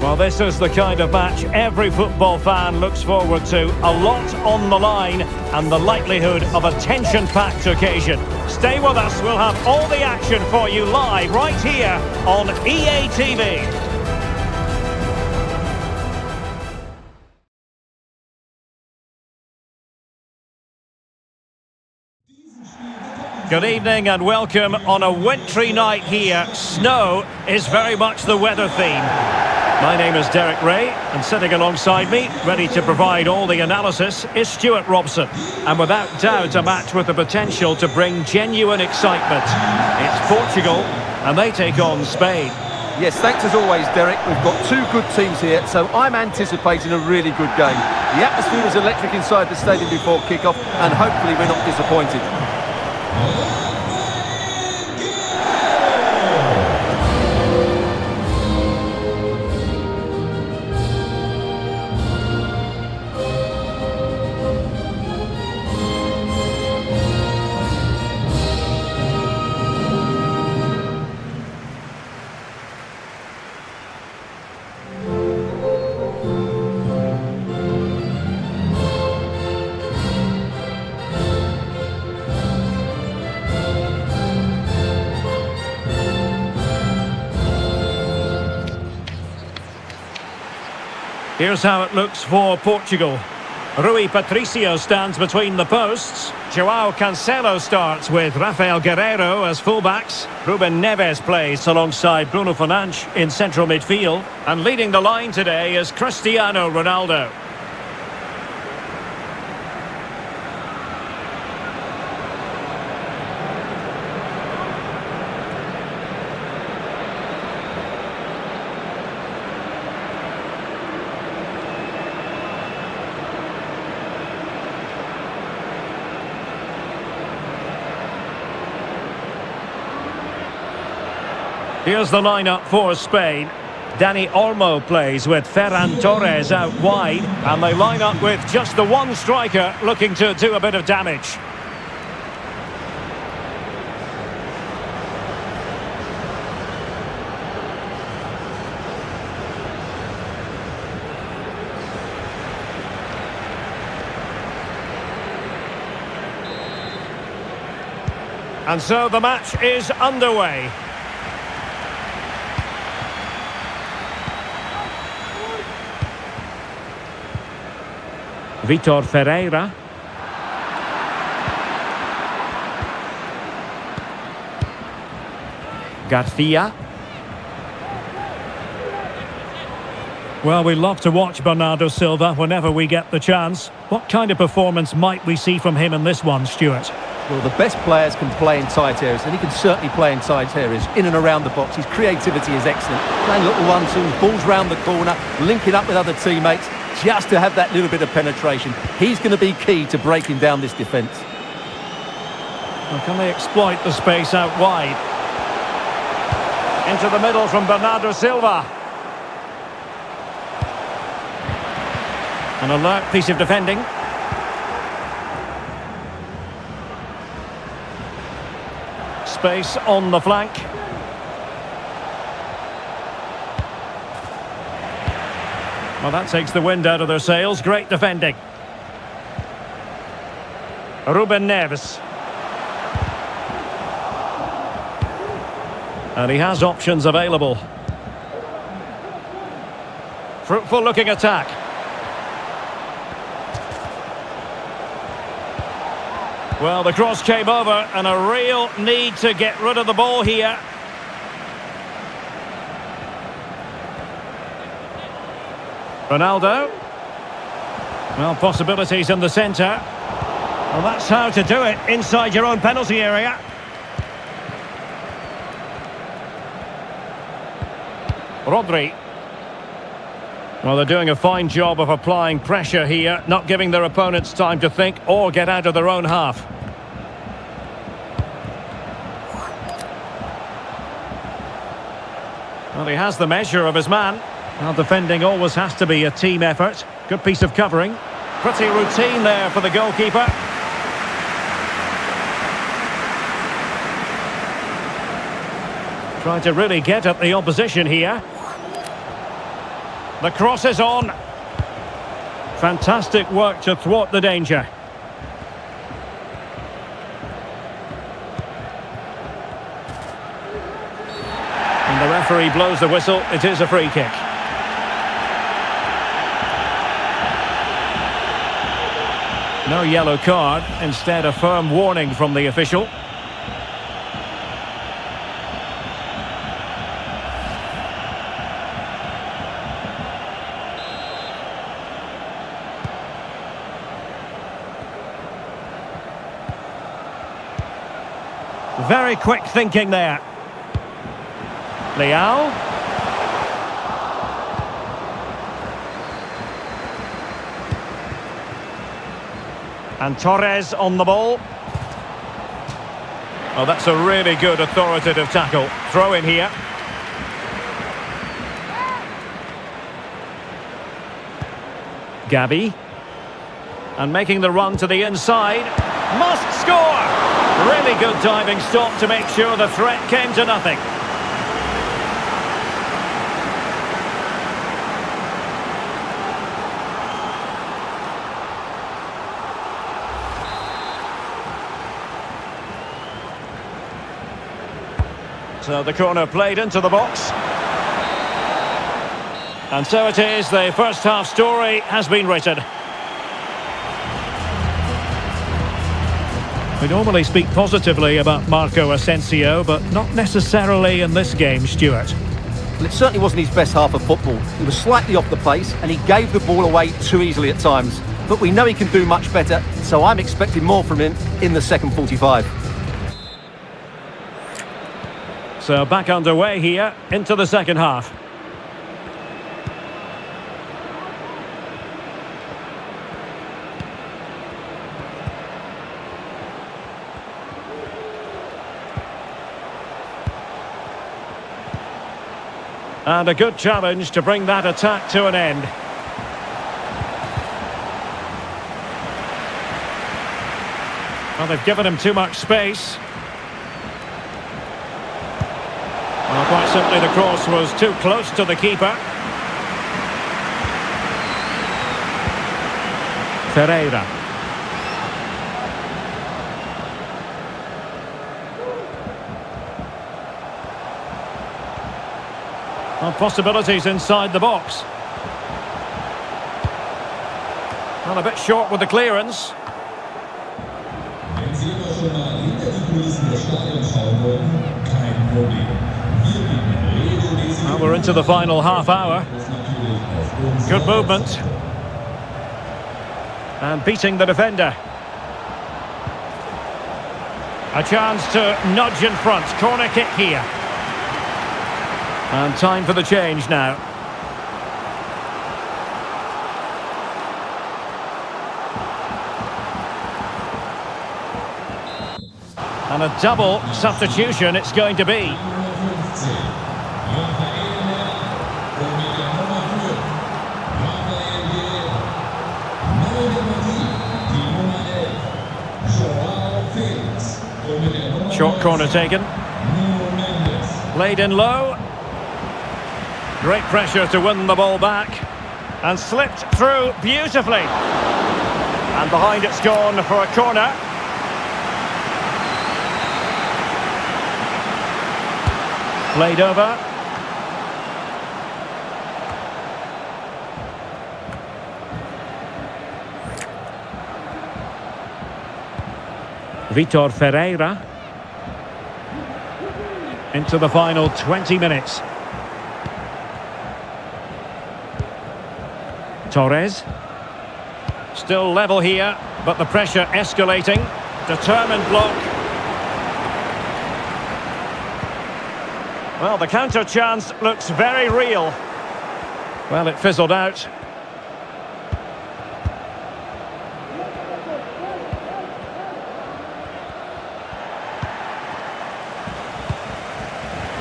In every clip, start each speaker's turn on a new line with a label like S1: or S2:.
S1: Well, this is the kind of match every football fan looks forward to. A lot on the line and the likelihood of a tension-packed occasion. Stay with us, we'll have all the action for you live right here on EA TV. Good evening and welcome on a wintry night here. Snow is very much the weather theme. My name is Derek Ray, and sitting alongside me, ready to provide all the analysis, is Stuart Robson. And without doubt, a match with the potential to bring genuine excitement. It's Portugal, and they take on Spain.
S2: Yes, thanks as always, Derek. We've got two good teams here, so I'm anticipating a really good game. The atmosphere was electric inside the stadium before kick-off, and hopefully we're not disappointed.
S1: Here's how it looks for Portugal. Rui Patricio stands between the posts. João Cancelo starts with Rafael Guerreiro as fullbacks. Ruben Neves plays alongside Bruno Fernandes in central midfield. And leading the line today is Cristiano Ronaldo. Here's the lineup for Spain. Dani Olmo plays with Ferran Torres out wide, and they line up with just the one striker looking to do a bit of damage. And so the match is underway. Vitor Ferreira. Garcia. Well, we love to watch Bernardo Silva whenever we get the chance. What kind of performance might we see from him in this one, Stuart?
S2: Well, the best players can play in tight areas, and he can certainly play in tight areas, in and around the box. His creativity is excellent. Playing little one-twos, balls round the corner, linking up with other teammates, just to have that little bit of penetration. He's going to be key to breaking down this defence.
S1: Well, can they exploit the space out wide? Into the middle from Bernardo Silva. An alert piece of defending. Space on the flank. Well, that takes the wind out of their sails. Great defending. Ruben Neves. And he has options available. Fruitful looking attack. Well, the cross came over and a real need to get rid of the ball here. Ronaldo. Well, possibilities in the centre. Well, that's how to do it inside your own penalty area. Rodri. Well, they're doing a fine job of applying pressure here, not giving their opponents time to think or get out of their own half. Well, he has the measure of his man. Well, defending always has to be a team effort. Good piece of covering. Pretty routine there for the goalkeeper. Trying to really get at the opposition here. The cross is on. Fantastic work to thwart the danger. And the referee blows the whistle. It is a free kick. No yellow card, instead a firm warning from the official. Very quick thinking there. Leao. And Torres on the ball. Oh, that's a really good authoritative tackle. Throw in here. Gabi. And making the run to the inside. Must score! Really good diving stop to make sure the threat came to nothing. So the corner played into the box. And so it is, the first half story has been written. We normally speak positively about Marco Asensio, but not necessarily in this game, Stuart.
S2: Well, it certainly wasn't his best half of football. He was slightly off the pace and he gave the ball away too easily at times. But we know he can do much better, so I'm expecting more from him in the second 45.
S1: So back underway here into the second half. And a good challenge to bring that attack to an end. Well, they've given him too much space. Well, quite simply, the cross was too close to the keeper. Ferreira. Well, possibilities inside the box. Well, a bit short with the clearance. Well, we're into the final half hour. Good movement. And beating the defender. A chance to nudge in front. Corner kick here. And time for the change now. And a double substitution it's going to be. Short corner taken. Played in low. Great pressure to win the ball back. And slipped through beautifully. And behind it's gone for a corner. Played over. Vitor Ferreira. Into the final 20 minutes. Torres. Still level here, but the pressure escalating. Determined block. Well, the counter chance looks very real. Well, it fizzled out.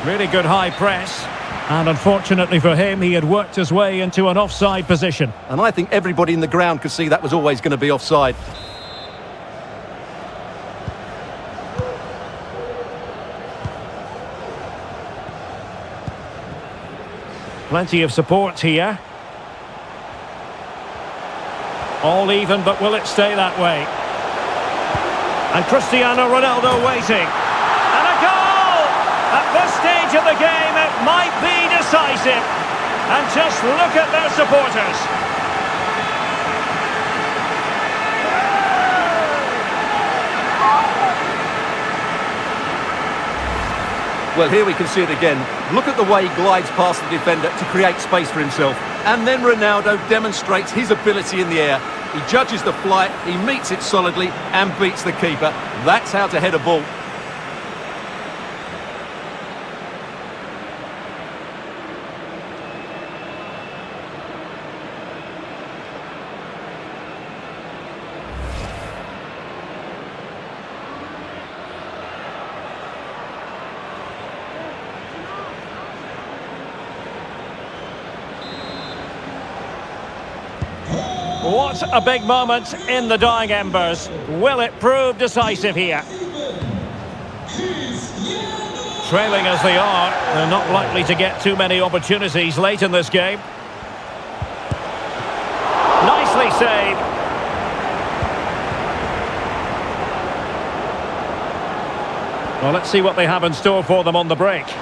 S1: Really good high press. And unfortunately for him, he had worked his way into an offside position.
S2: And I think everybody in the ground could see that was always going to be offside.
S1: Plenty of support here. All even, but will it stay that way? And Cristiano Ronaldo waiting. And a goal! At this stage of the game, it might be decisive. And just look at their supporters.
S2: Well, here we can see it again. Look at the way he glides past the defender to create space for himself. And then Ronaldo demonstrates his ability in the air. He judges the flight, he meets it solidly and beats the keeper. That's how to head a ball.
S1: What a big moment in the dying embers. Will it prove decisive here? Trailing as they are, they're not likely to get too many opportunities late in this game. Nicely saved. Well, let's see what they have in store for them on the break. Do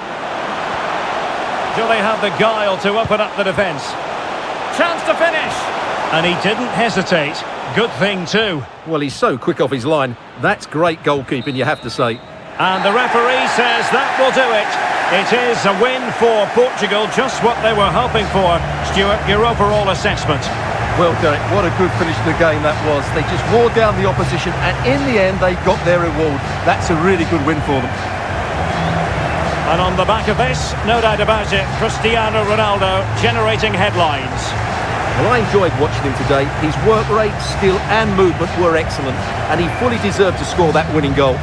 S1: they have the guile to open up the defence? Chance to finish! And he didn't hesitate. Good thing too.
S2: Well, he's so quick off his line. That's great goalkeeping, you have to say.
S1: And the referee says that will do it. It is a win for Portugal, just what they were hoping for. Stuart, your overall assessment?
S2: Well, Derek, what a good finish to the game that was. They just wore down the opposition, and in the end, they got their reward. That's a really good win for them.
S1: And on the back of this, no doubt about it, Cristiano Ronaldo generating headlines.
S2: Well, I enjoyed watching him today. His work rate, skill and movement were excellent, and he fully deserved to score that winning goal.